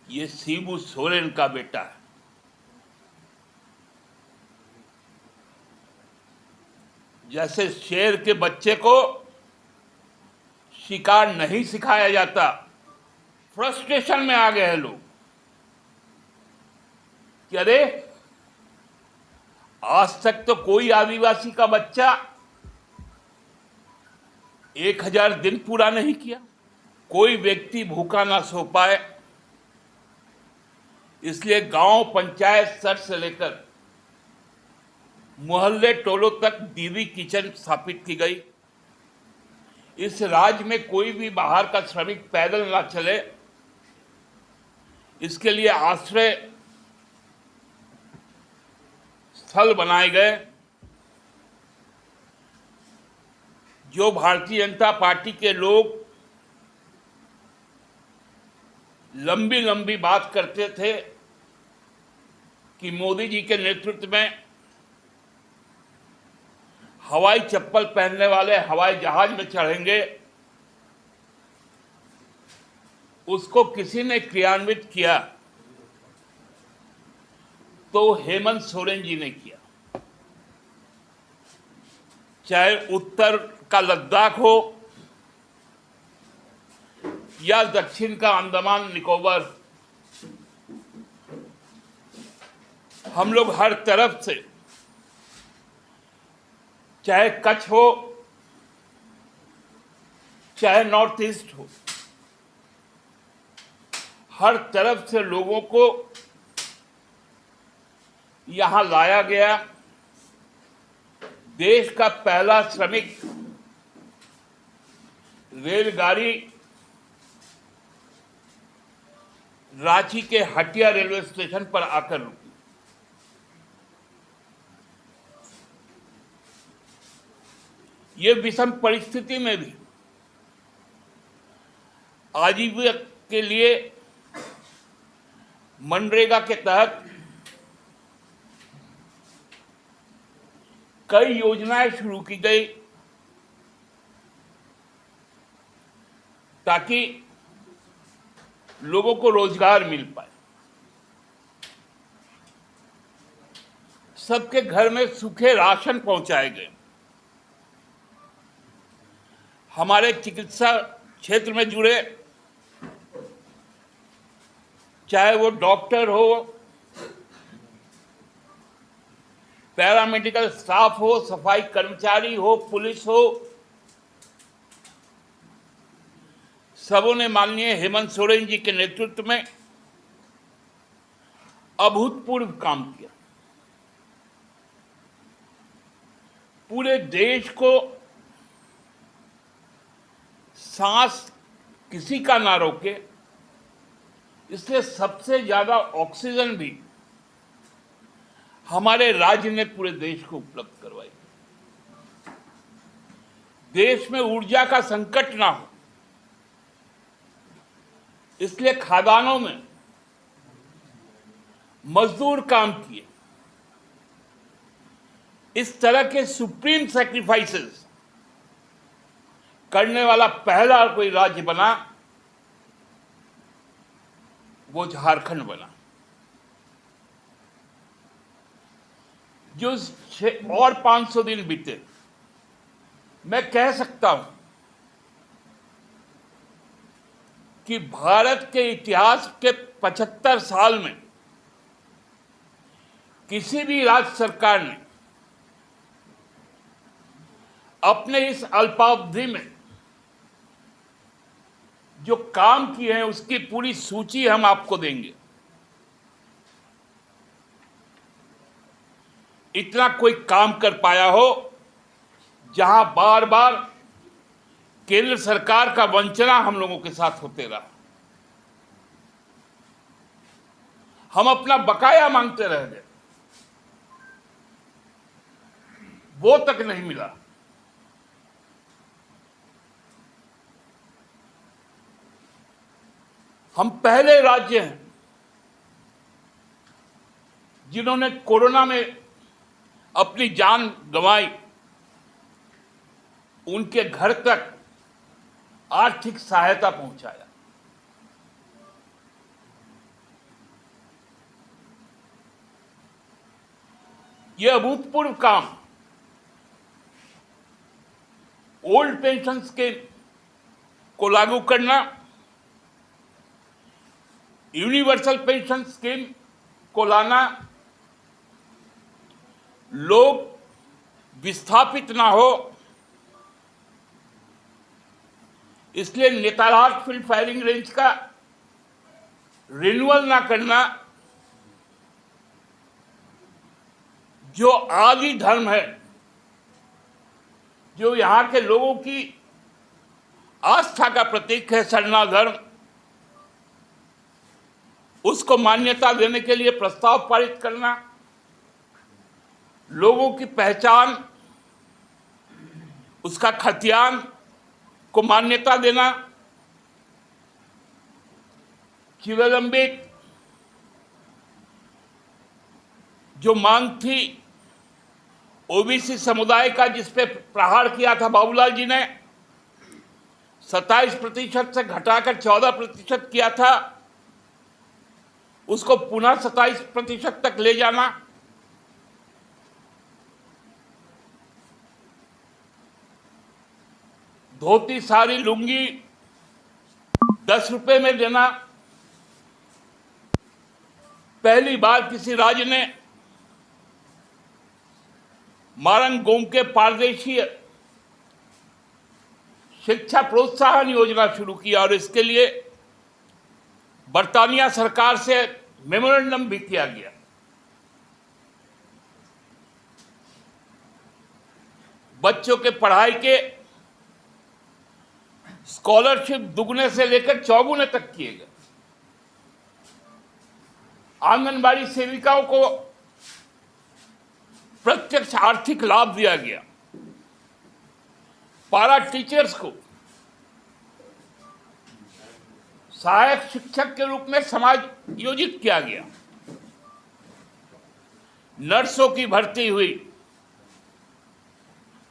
ये शिबू सोरेन का बेटा है। जैसे शेर के बच्चे को शिकार नहीं सिखाया जाता, फ्रस्ट्रेशन में आ गए हैं लोग कि अरे आज तक तो कोई आदिवासी का बच्चा 1000 दिन पूरा नहीं किया, कोई व्यक्ति भूखा ना सो पाए। इसलिए गांव पंचायत स्तर से लेकर मोहल्ले टोलों तक दीदी किचन स्थापित की गई। इस राज्य में कोई भी बाहर का श्रमिक पैदल ना चले, इसके लिए आश्रय स्थल बनाए गए। जो भारतीय जनता पार्टी के लोग लंबी लंबी बात करते थे कि मोदी जी के नेतृत्व में हवाई चप्पल पहनने वाले हवाई जहाज में चढ़ेंगे, उसको किसी ने क्रियान्वित किया तो हेमंत सोरेन जी ने किया। चाहे उत्तर का लद्दाख हो या दक्षिण का अंडमान निकोबार, हम लोग हर तरफ से, चाहे कच्छ हो चाहे नॉर्थ ईस्ट हो, हर तरफ से लोगों को यहां लाया गया। देश का पहला श्रमिक रेलगाड़ी रांची के हटिया रेलवे स्टेशन पर आकर रुकी। ये विषम परिस्थिति में भी आजीविका के लिए मनरेगा के तहत कई योजनाएं शुरू की गई ताकि लोगों को रोजगार मिल पाए। सबके घर में सूखे राशन पहुंचाए गए। हमारे चिकित्सा क्षेत्र में जुड़े, चाहे वो डॉक्टर हो, पैरामेडिकल स्टाफ हो, सफाई कर्मचारी हो, पुलिस हो, सबों ने माननीय हेमंत सोरेन जी के नेतृत्व में अभूतपूर्व काम किया। पूरे देश को सांस किसी का ना रोके, इसलिए सबसे ज्यादा ऑक्सीजन भी हमारे राज्य ने पूरे देश को उपलब्ध करवाई। देश में ऊर्जा का संकट ना हो, इसलिए खदानों में मजदूर काम किए। इस तरह के सुप्रीम सैक्रिफाइसेस करने वाला पहला कोई राज्य बना, वो झारखंड बना। जो और 500 दिन बीते, मैं कह सकता हूं कि भारत के इतिहास के 75 साल में किसी भी राज्य सरकार ने अपने इस अल्पावधि में जो काम किए हैं उसकी पूरी सूची हम आपको देंगे। इतना कोई काम कर पाया हो जहां बार बार केंद्र सरकार का वंचना हम लोगों के साथ होते रहा। हम अपना बकाया मांगते रह गए, वो तक नहीं मिला। हम पहले राज्य हैं जिन्होंने कोरोना में अपनी जान गंवाई, उनके घर तक आर्थिक सहायता पहुंचाया। ये अभूतपूर्व काम ओल्ड पेंशन स्कीम को लागू करना, यूनिवर्सल पेंशन स्कीम को लाना, लोग विस्थापित ना हो इसलिए नेतारहाट फील्ड फायरिंग रेंज का रिन्यूअल ना करना, जो आदि धर्म है, जो यहाँ के लोगों की आस्था का प्रतीक है, सरना धर्म, उसको मान्यता देने के लिए प्रस्ताव पारित करना, लोगों की पहचान, उसका खतियान को मान्यता देना, चिरलंबित जो मांग थी ओबीसी समुदाय का, जिस पे प्रहार किया था बाबूलाल जी ने, 27% से घटाकर 14% किया था, उसको पुनः 27% तक ले जाना, धोती साड़ी लुंगी 10 रुपए में देना, पहली बार किसी राज्य ने मारंग गोम के पारदेशीय शिक्षा प्रोत्साहन योजना शुरू किया और इसके लिए बर्तानिया सरकार से मेमोरेंडम भी किया गया। बच्चों के पढ़ाई के स्कॉलरशिप दुगने से लेकर चौगुने तक किए गए। आंगनबाड़ी सेविकाओं को प्रत्यक्ष आर्थिक लाभ दिया गया। पारा टीचर्स को सहायक शिक्षक के रूप में समायोजित किया गया। नर्सों की भर्ती हुई,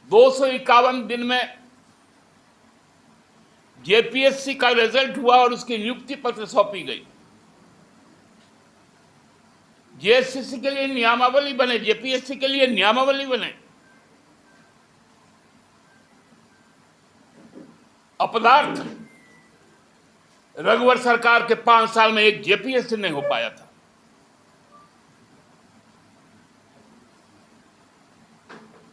251 दिन में जेपीएससी का रिजल्ट हुआ और उसकी नियुक्ति पत्र सौंपी गई। जेएससीसी के लिए नियमावली बने, जेपीएससी के लिए नियमावली बने। अपदार्थ रघुवर सरकार के 5 साल में एक जेपीएससी नहीं हो पाया था।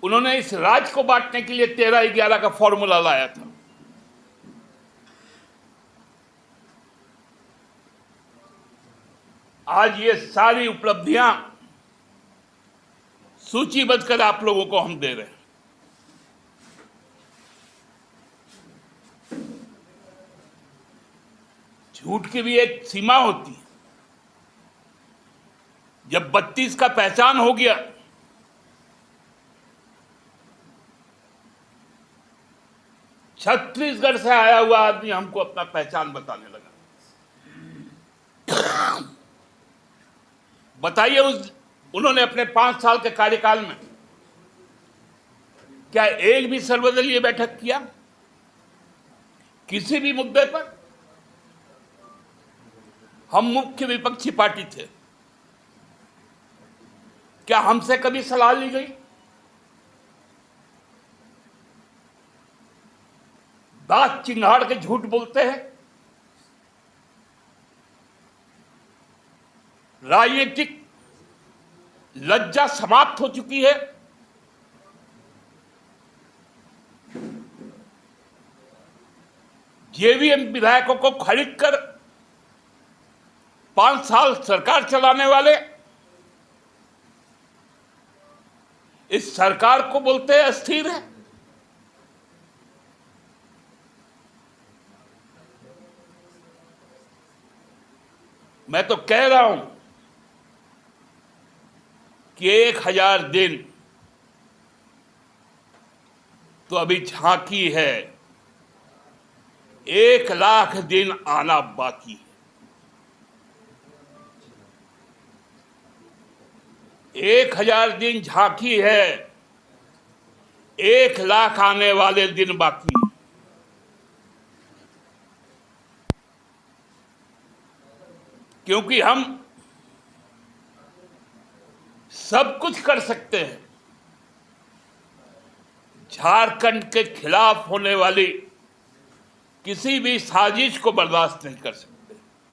उन्होंने इस राज्य को बांटने के लिए 13-11 का फॉर्मूला लाया था। आज ये सारी उपलब्धियां सूचीबद्ध कर आप लोगों को हम दे रहे हैं। झूठ की भी एक सीमा होती है। जब 32 का पहचान हो गया, छत्तीसगढ़ से आया हुआ आदमी हमको अपना पहचान बताने लगा। बताइए, उन्होंने अपने 5 साल के कार्यकाल में क्या एक भी सर्वदलीय बैठक किया किसी भी मुद्दे पर? हम मुख्य विपक्षी पार्टी थे, क्या हमसे कभी सलाह ली गई? दांत चिंगाड़ के झूठ बोलते हैं। राजनीतिक लज्जा समाप्त हो चुकी है। जेवीएम विधायकों को खरीद कर 5 साल सरकार चलाने वाले इस सरकार को बोलते हैं अस्थिर है। मैं तो कह रहा हूं कि 1000 दिन तो अभी झांकी है, 1,00,000 दिन आना बाकी है। 1000 दिन झांकी है, 1,00,000 आने वाले दिन बाकी है। क्योंकि हम सब कुछ कर सकते हैं, झारखंड के खिलाफ होने वाली किसी भी साजिश को बर्दाश्त नहीं कर सकते।